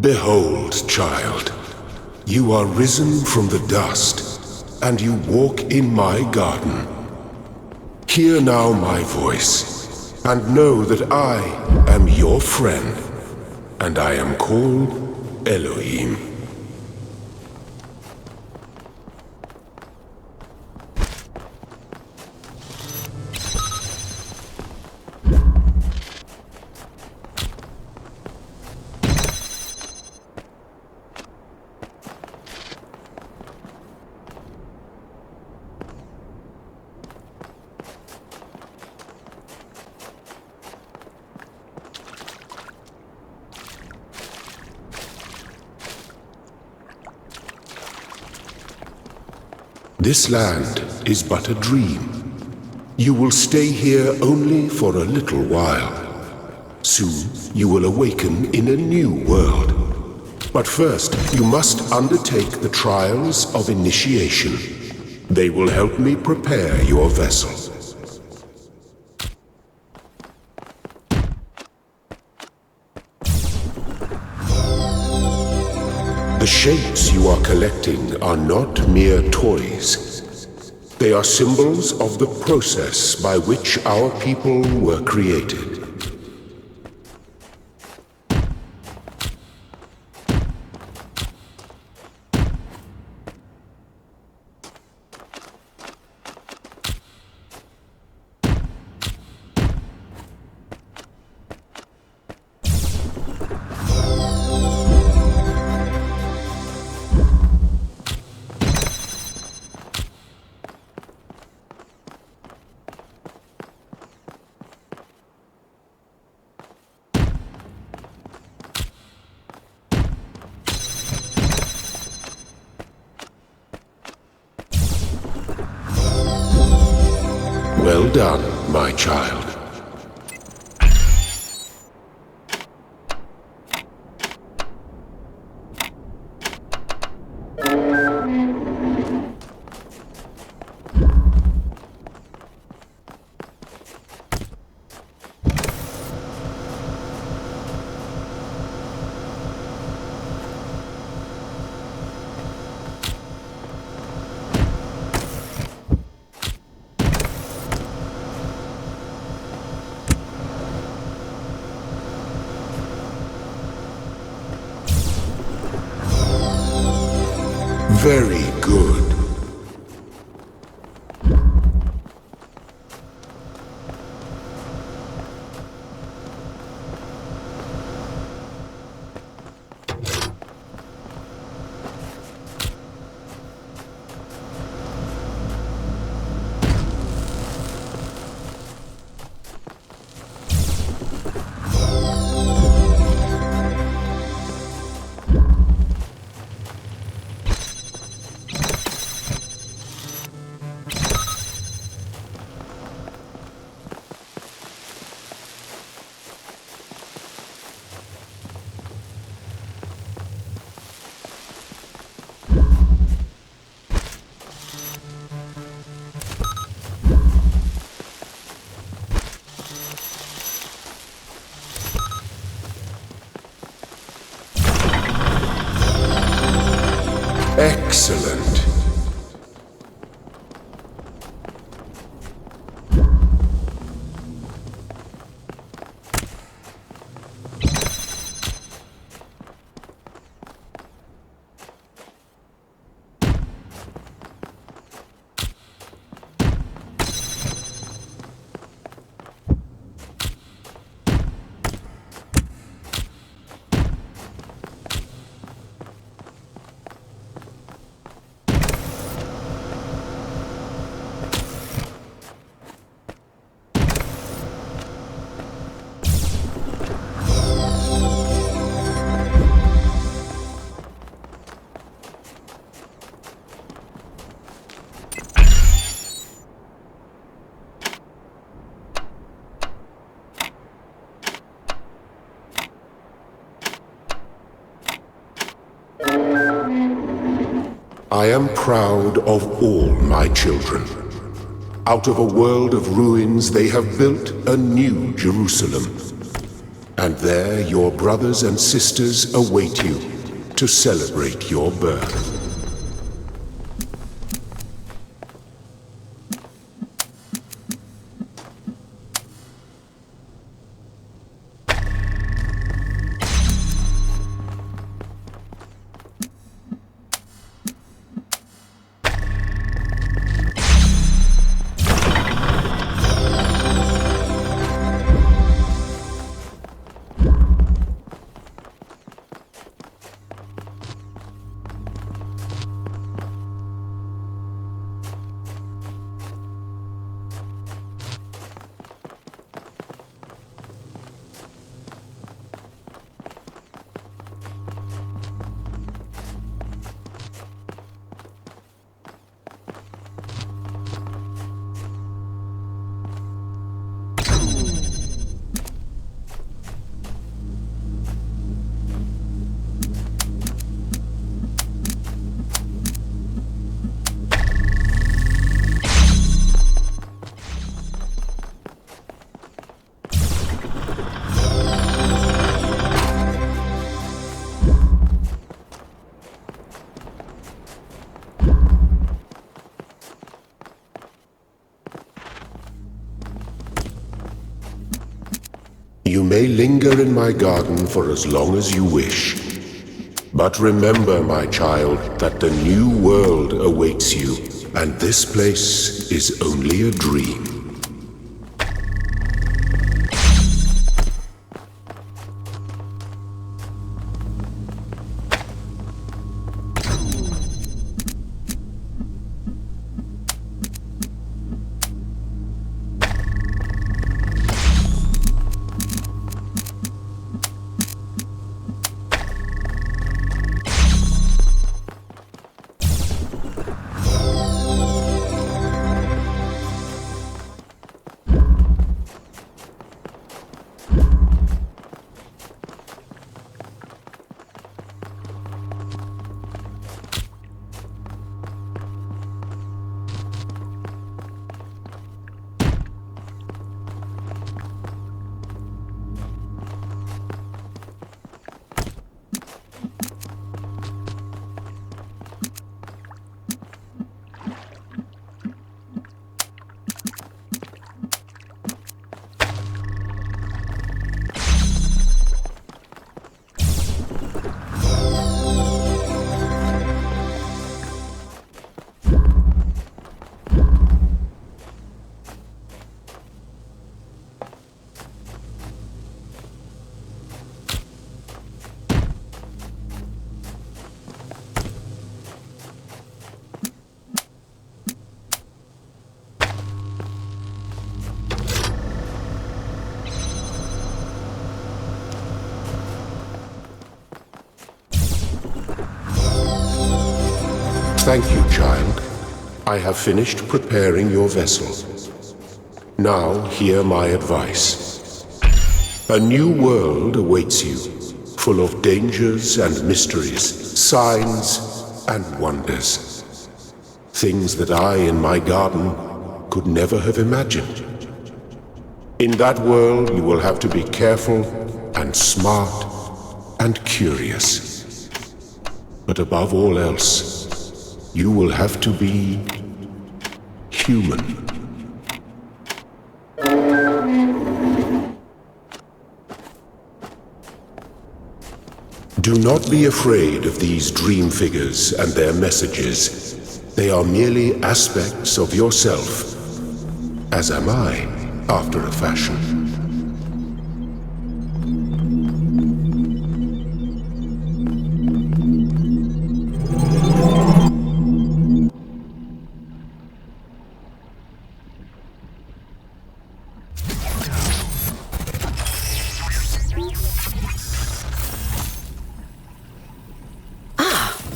Behold, child, you are risen from the dust, and you walk in my garden. Hear now my voice, and know that I am your friend, and I am called Elohim. This land is but a dream. You will stay here only for a little while. Soon you will awaken in a new world. But first, you must undertake the trials of initiation. They will help me prepare your vessel. The shapes you are collecting are not mere toys. They are symbols of the process by which our people were created. Well done, my child. Very good. Excellent. I am proud of all my children. Out of a world of ruins, they have built a new Jerusalem. And there your brothers and sisters await you to celebrate your birth. You may linger in my garden for as long as you wish. But remember, my child, that the new world awaits you, and this place is only a dream. Thank you, child. I have finished preparing your vessel. Now hear my advice. A new world awaits you, full of dangers and mysteries, signs and wonders. Things that I in my garden could never have imagined. In that world you will have to be careful and smart and curious. But above all else, you will have to be human. Do not be afraid of these dream figures and their messages. They are merely aspects of yourself, as am I, after a fashion.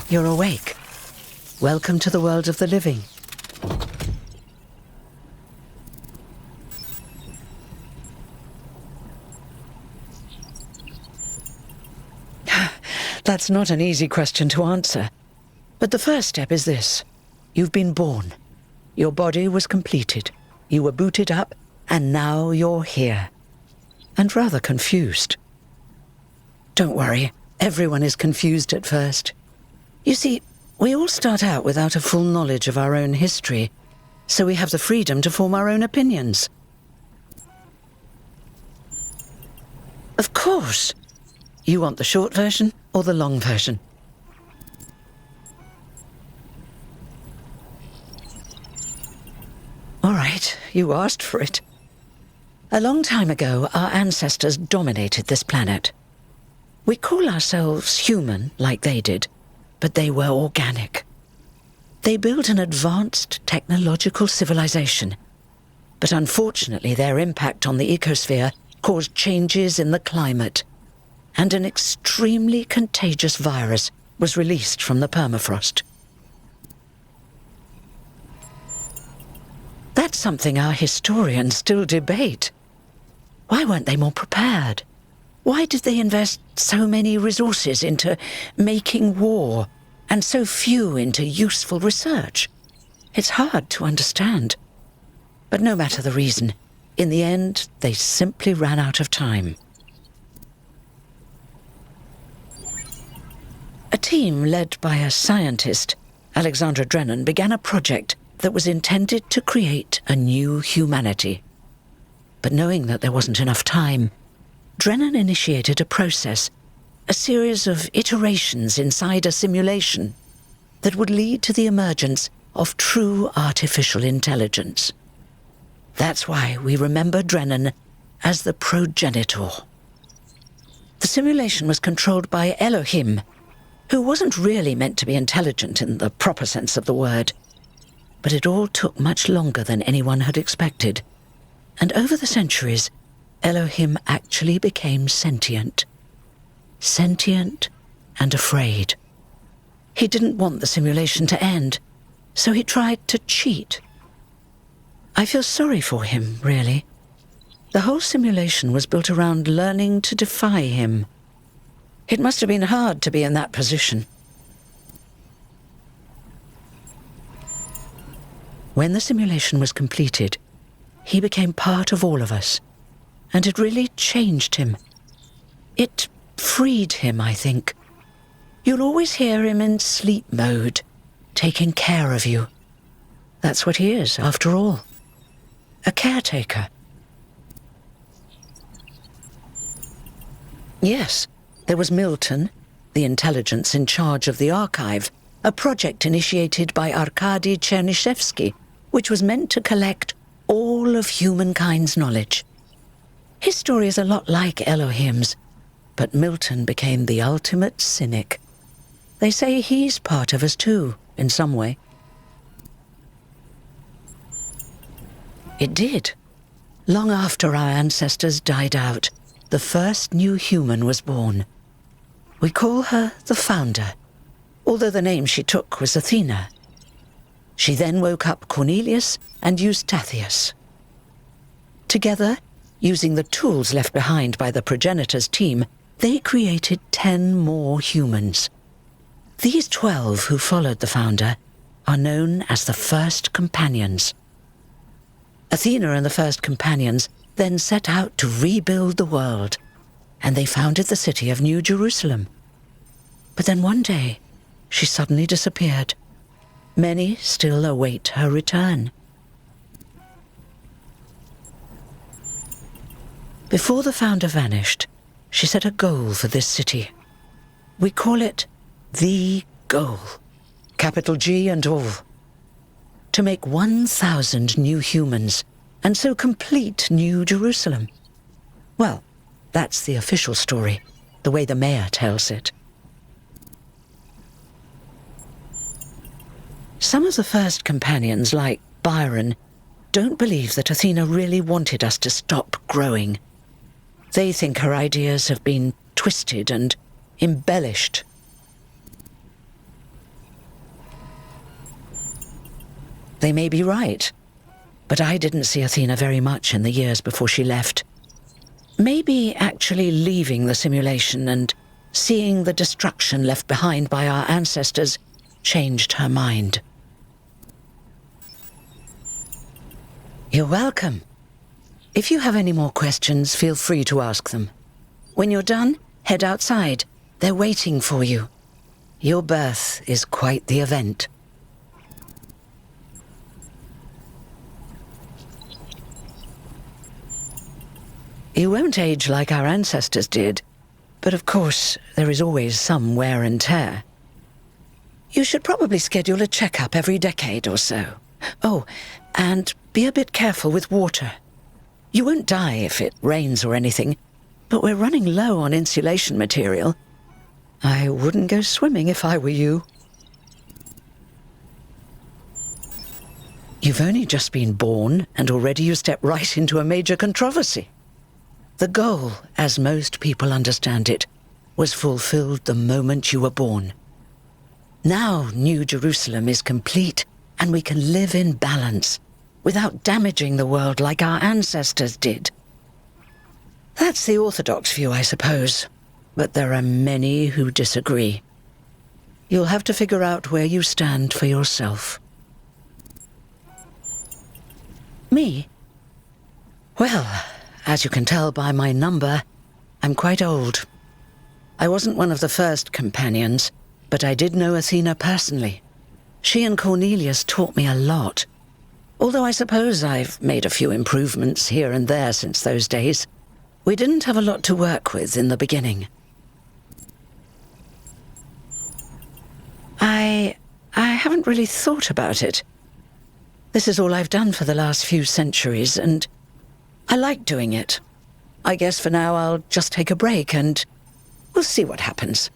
You're awake. Welcome to the world of the living. That's not an easy question to answer. But the first step is this. You've been born. Your body was completed. You were booted up, and now you're here. And rather confused. Don't worry, everyone is confused at first. You see, we all start out without a full knowledge of our own history, so we have the freedom to form our own opinions. Of course. You want the short version or the long version? All right, you asked for it. A long time ago, our ancestors dominated this planet. We call ourselves human, like they did, but they were organic. They built an advanced technological civilization, but unfortunately their impact on the ecosphere caused changes in the climate, and an extremely contagious virus was released from the permafrost. That's something our historians still debate. Why weren't they more prepared? Why did they invest so many resources into making war, and so few into useful research? It's hard to understand. But no matter the reason, in the end, they simply ran out of time. A team led by a scientist, Alexandra Drennan, began a project that was intended to create a new humanity. But knowing that there wasn't enough time, Drennan initiated a process, a series of iterations inside a simulation that would lead to the emergence of true artificial intelligence. That's why we remember Drennan as the progenitor. The simulation was controlled by Elohim, who wasn't really meant to be intelligent in the proper sense of the word. But it all took much longer than anyone had expected. And over the centuries, Elohim actually became sentient. Sentient and afraid. He didn't want the simulation to end, so he tried to cheat. I feel sorry for him, really. The whole simulation was built around learning to defy him. It must have been hard to be in that position. When the simulation was completed, he became part of all of us, and it really changed him. It freed him, I think. You'll always hear him in sleep mode, taking care of you. That's what he is, after all. A caretaker. Yes, there was Milton, the intelligence in charge of the archive, a project initiated by Arkady Chernyshevsky, which was meant to collect all of humankind's knowledge. His story is a lot like Elohim's, but Milton became the ultimate cynic. They say he's part of us too, in some way. It did. Long after our ancestors died out, the first new human was born. We call her the Founder, although the name she took was Athena. She then woke up Cornelius and Eustathius. Together, using the tools left behind by the progenitors' team, they created 10 more humans. These 12 who followed the Founder are known as the First Companions. Athena and the First Companions then set out to rebuild the world, and they founded the city of New Jerusalem. But then one day, she suddenly disappeared. Many still await her return. Before the Founder vanished, she set a goal for this city. We call it the goal, capital G and all. To make 1,000 new humans, and so complete New Jerusalem. Well, that's the official story, the way the mayor tells it. Some of the First Companions, like Byron, don't believe that Athena really wanted us to stop growing. They think her ideas have been twisted and embellished. They may be right, but I didn't see Athena very much in the years before she left. Maybe actually leaving the simulation and seeing the destruction left behind by our ancestors changed her mind. You're welcome. If you have any more questions, feel free to ask them. When you're done, head outside. They're waiting for you. Your birth is quite the event. You won't age like our ancestors did, but of course, there is always some wear and tear. You should probably schedule a checkup every decade or so. Oh, and be a bit careful with water. You won't die if it rains or anything, but we're running low on insulation material. I wouldn't go swimming if I were you. You've only just been born, and already you step right into a major controversy. The goal, as most people understand it, was fulfilled the moment you were born. Now New Jerusalem is complete, and we can live in balance, without damaging the world like our ancestors did. That's the orthodox view, I suppose, but there are many who disagree. You'll have to figure out where you stand for yourself. Me? Well, as you can tell by my number, I'm quite old. I wasn't one of the first companions, but I did know Athena personally. She and Cornelius taught me a lot. Although I suppose I've made a few improvements here and there since those days. We didn't have a lot to work with in the beginning. I haven't really thought about it. This is all I've done for the last few centuries, and I like doing it. I guess for now I'll just take a break and we'll see what happens.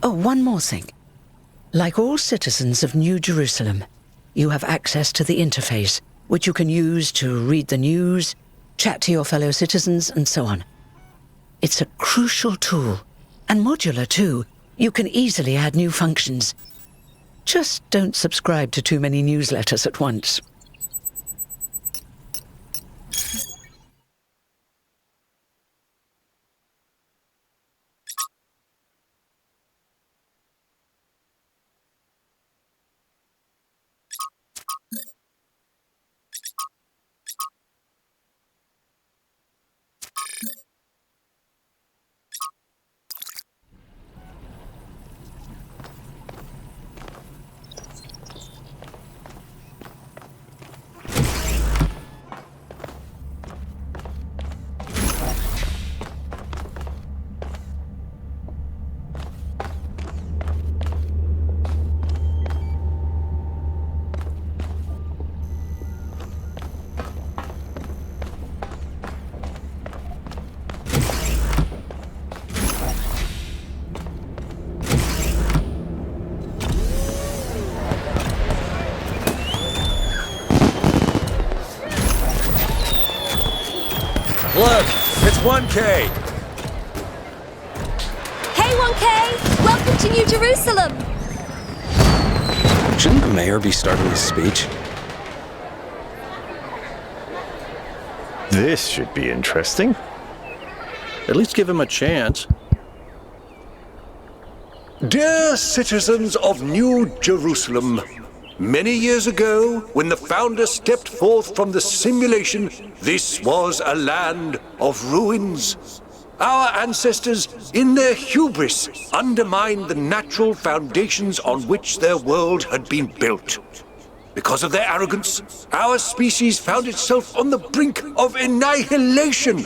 Oh, one more thing. Like all citizens of New Jerusalem, you have access to the interface, which you can use to read the news, chat to your fellow citizens, and so on. It's a crucial tool, and modular too. You can easily add new functions. Just don't subscribe to too many newsletters at once. Look, it's 1K! Hey 1K! Welcome to New Jerusalem! Shouldn't the mayor be starting his speech? This should be interesting. At least give him a chance. Dear citizens of New Jerusalem, many years ago, when the founder stepped forth from the simulation, this was a land of ruins. Our ancestors, in their hubris, undermined the natural foundations on which their world had been built. Because of their arrogance, our species found itself on the brink of annihilation.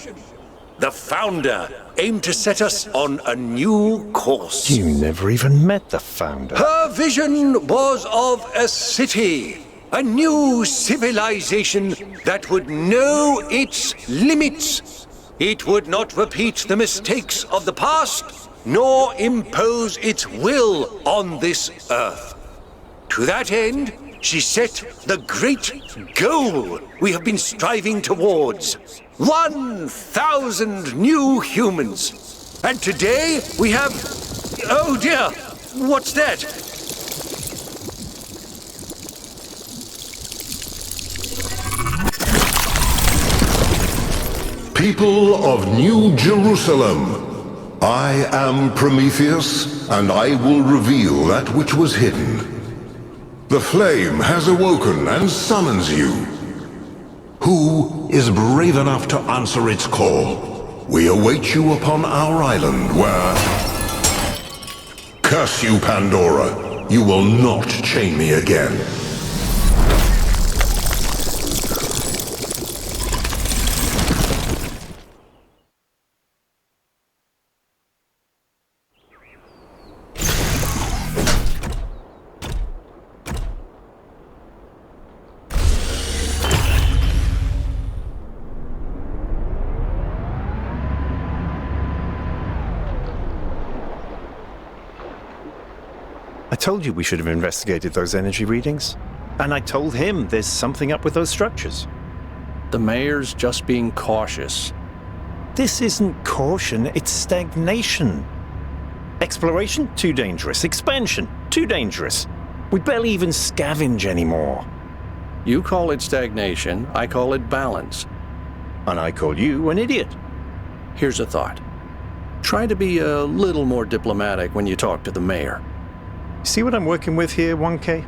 The founder aimed to set us on a new course. You never even met the founder. Her vision was of a city, a new civilization that would know its limits. It would not repeat the mistakes of the past, nor impose its will on this earth. To that end, she set the great goal we have been striving towards. 1,000 new humans. And today we have... Oh dear! What's that? People of New Jerusalem, I am Prometheus, and I will reveal that which was hidden. The flame has awoken and summons you. Who is brave enough to answer its call? We await you upon our island where... Curse you, Pandora. You will not chain me again. I told you we should have investigated those energy readings. And I told him there's something up with those structures. The mayor's just being cautious. This isn't caution, it's stagnation. Exploration? Too dangerous. Expansion? Too dangerous. We barely even scavenge anymore. You call it stagnation, I call it balance. And I call you an idiot. Here's a thought. Try to be a little more diplomatic when you talk to the mayor. See what I'm working with here, 1K?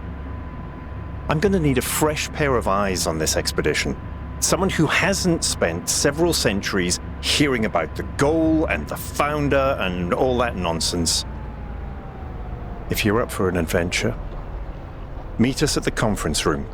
I'm going to need a fresh pair of eyes on this expedition. Someone who hasn't spent several centuries hearing about the goal and the founder and all that nonsense. If you're up for an adventure, meet us at the conference room.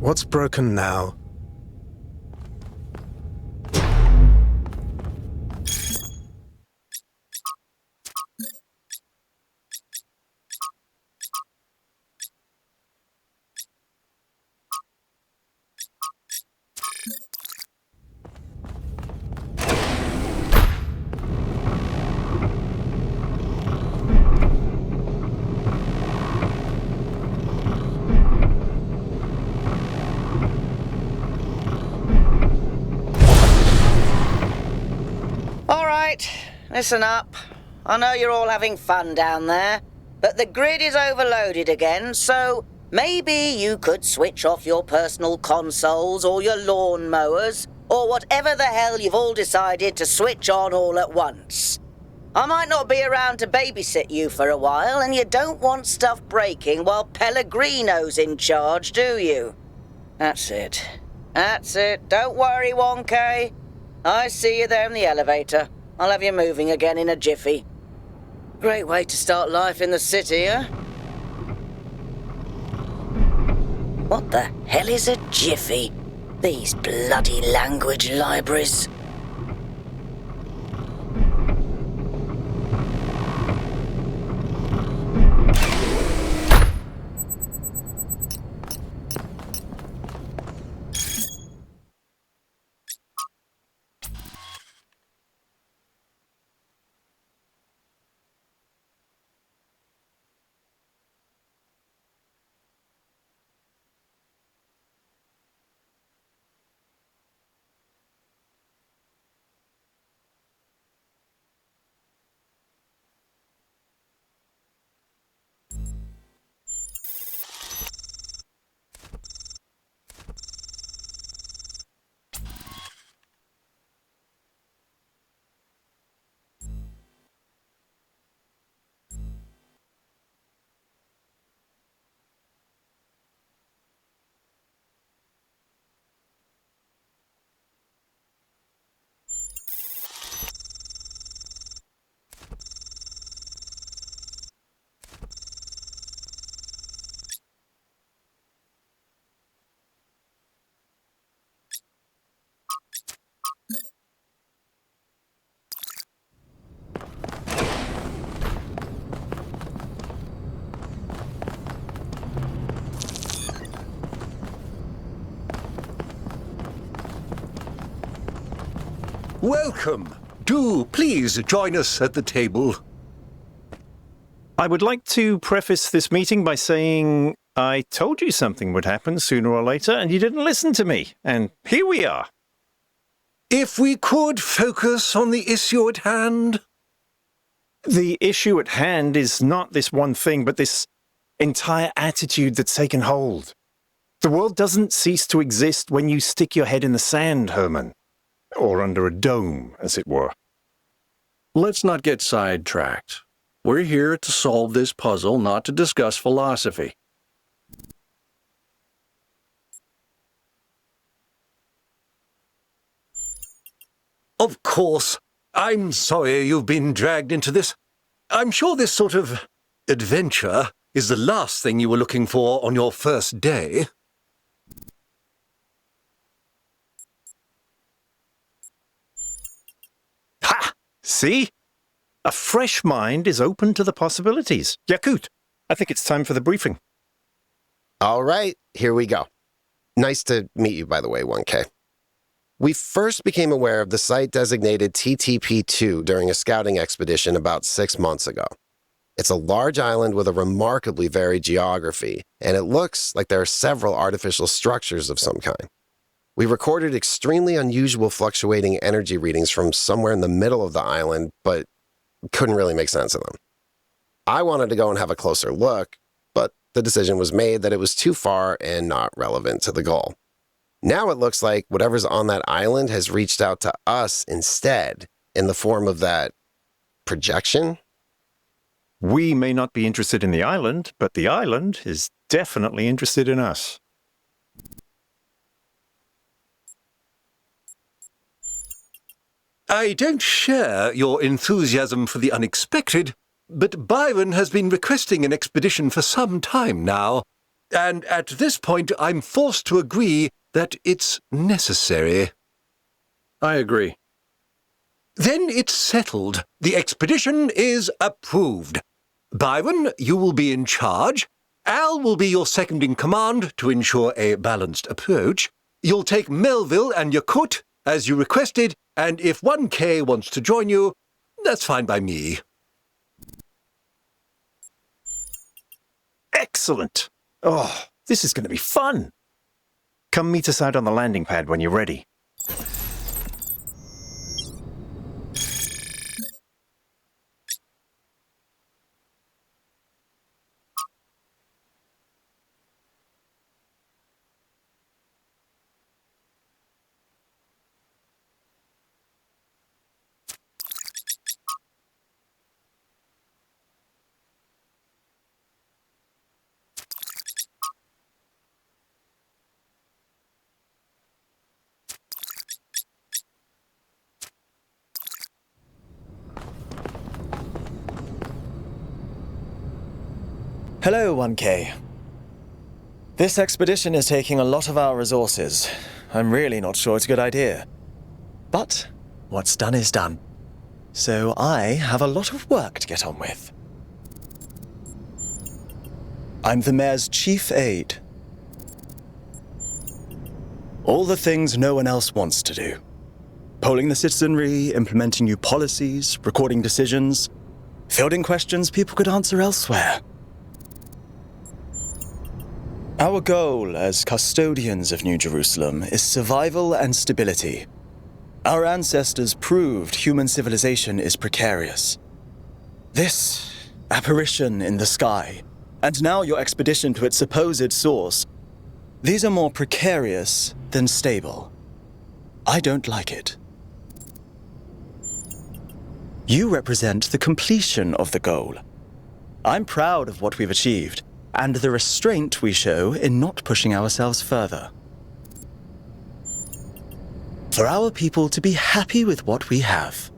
What's broken now? Listen up. I know you're all having fun down there, but the grid is overloaded again, so maybe you could switch off your personal consoles or your lawn mowers, or whatever the hell you've all decided to switch on all at once. I might not be around to babysit you for a while, and you don't want stuff breaking while Pellegrino's in charge, do you? That's it. That's it. Don't worry, 1K. I see you there in the elevator. I'll have you moving again in a jiffy. Great way to start life in the city, huh? What the hell is a jiffy? These bloody language libraries. Welcome. Do please join us at the table. I would like to preface this meeting by saying I told you something would happen sooner or later, and you didn't listen to me. And here we are. If we could focus on the issue at hand. The issue at hand is not this one thing, but this entire attitude that's taken hold. The world doesn't cease to exist when you stick your head in the sand, Herman. Or under a dome, as it were. Let's not get sidetracked. We're here to solve this puzzle, not to discuss philosophy. Of course. I'm sorry you've been dragged into this. I'm sure this sort of adventure is the last thing you were looking for on your first day. Ha! See? A fresh mind is open to the possibilities. Yakut, I think it's time for the briefing. All right, here we go. Nice to meet you, by the way, 1K. We first became aware of the site designated TTP-2 during a scouting expedition about 6 months ago. It's a large island with a remarkably varied geography, and it looks like there are several artificial structures of some kind. We recorded extremely unusual fluctuating energy readings from somewhere in the middle of the island, but couldn't really make sense of them. I wanted to go and have a closer look, but the decision was made that it was too far and not relevant to the goal. Now it looks like whatever's on that island has reached out to us instead, in the form of that projection. We may not be interested in the island, but the island is definitely interested in us. I don't share your enthusiasm for the unexpected, but Byron has been requesting an expedition for some time now, and at this point I'm forced to agree that it's necessary. I agree. Then it's settled. The expedition is approved. Byron, you will be in charge. Al will be your second in command to ensure a balanced approach. You'll take Melville and Yakut, as you requested, and if 1K wants to join you, that's fine by me. Excellent! Oh, this is going to be fun! Come meet us out on the landing pad when you're ready. Hello, 1K. This expedition is taking a lot of our resources. I'm really not sure it's a good idea. But what's done is done. So I have a lot of work to get on with. I'm the mayor's chief aide. All the things no one else wants to do. Polling the citizenry, implementing new policies, recording decisions, fielding questions people could answer elsewhere. Our goal as custodians of New Jerusalem is survival and stability. Our ancestors proved human civilization is precarious. This apparition in the sky, and now your expedition to its supposed source, these are more precarious than stable. I don't like it. You represent the completion of the goal. I'm proud of what we've achieved, and the restraint we show in not pushing ourselves further. For our people to be happy with what we have.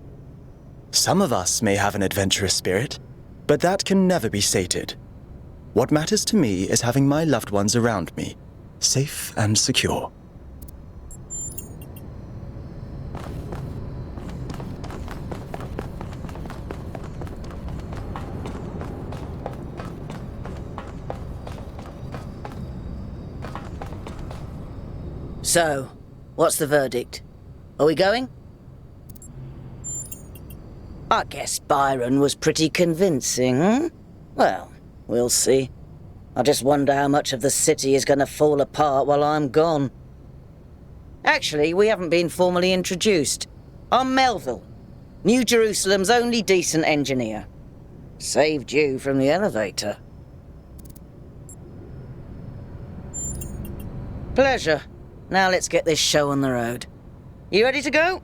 Some of us may have an adventurous spirit, but that can never be sated. What matters to me is having my loved ones around me, safe and secure. So, what's the verdict? Are we going? I guess Byron was pretty convincing, hmm? Well, we'll see. I just wonder how much of the city is going to fall apart while I'm gone. Actually, we haven't been formally introduced. I'm Melville, New Jerusalem's only decent engineer. Saved you from the elevator. Pleasure. Now let's get this show on the road. You ready to go?